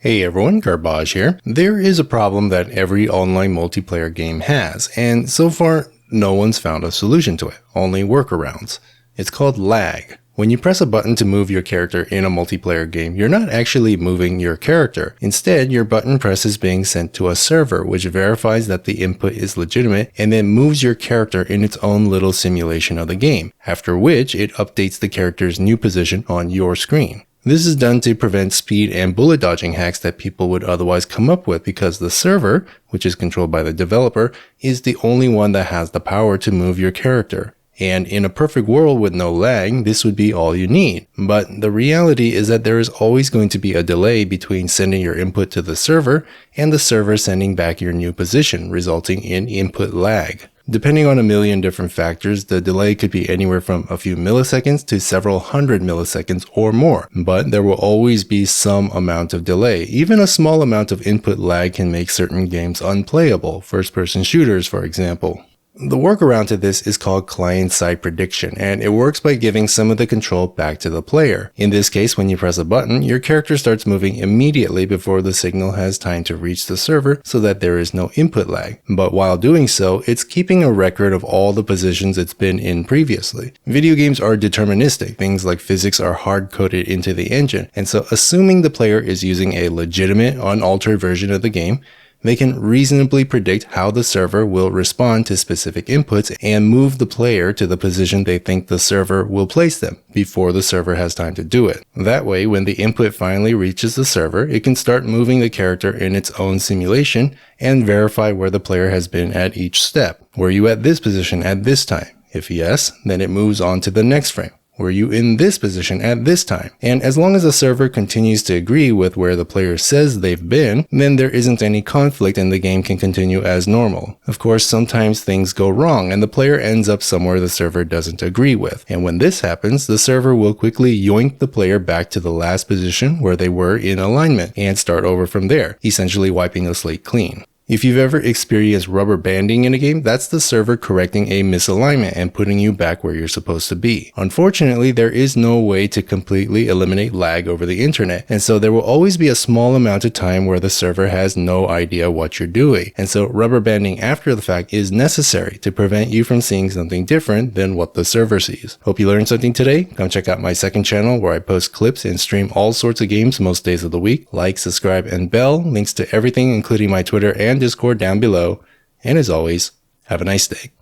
Hey everyone, Garbage here. There is a problem that every online multiplayer game has, and so far, no one's found a solution to it, only workarounds. It's called lag. When you press a button to move your character in a multiplayer game, you're not actually moving your character. Instead, your button press is being sent to a server, which verifies that the input is legitimate and then moves your character in its own little simulation of the game, after which it updates the character's new position on your screen. This is done to prevent speed and bullet dodging hacks that people would otherwise come up with because the server, which is controlled by the developer, is the only one that has the power to move your character. And in a perfect world with no lag, this would be all you need. But the reality is that there is always going to be a delay between sending your input to the server and the server sending back your new position, resulting in input lag. Depending on a million different factors, the delay could be anywhere from a few milliseconds to several hundred milliseconds or more, but there will always be some amount of delay. Even a small amount of input lag can make certain games unplayable, first-person shooters for example. The workaround to this is called client-side prediction, and it works by giving some of the control back to the player. In this case, when you press a button, your character starts moving immediately before the signal has time to reach the server so that there is no input lag. But while doing so, it's keeping a record of all the positions it's been in previously. Video games are deterministic. Things like physics are hard-coded into the engine, and so assuming the player is using a legitimate, unaltered version of the game, they can reasonably predict how the server will respond to specific inputs and move the player to the position they think the server will place them before the server has time to do it. That way, when the input finally reaches the server, it can start moving the character in its own simulation and verify where the player has been at each step. Were you at this position at this time? If yes, then it moves on to the next frame. Were you in this position at this time? And as long as the server continues to agree with where the player says they've been, then there isn't any conflict and the game can continue as normal. Of course, sometimes things go wrong and the player ends up somewhere the server doesn't agree with. And when this happens, the server will quickly yoink the player back to the last position where they were in alignment and start over from there, essentially wiping the slate clean. If you've ever experienced rubber banding in a game, that's the server correcting a misalignment and putting you back where you're supposed to be. Unfortunately, there is no way to completely eliminate lag over the internet, and so there will always be a small amount of time where the server has no idea what you're doing. And so rubber banding after the fact is necessary to prevent you from seeing something different than what the server sees. Hope you learned something today. Come check out my second channel where I post clips and stream all sorts of games most days of the week. Like, subscribe, and bell. Links to everything including my Twitter and Discord down below. And as always, have a nice day.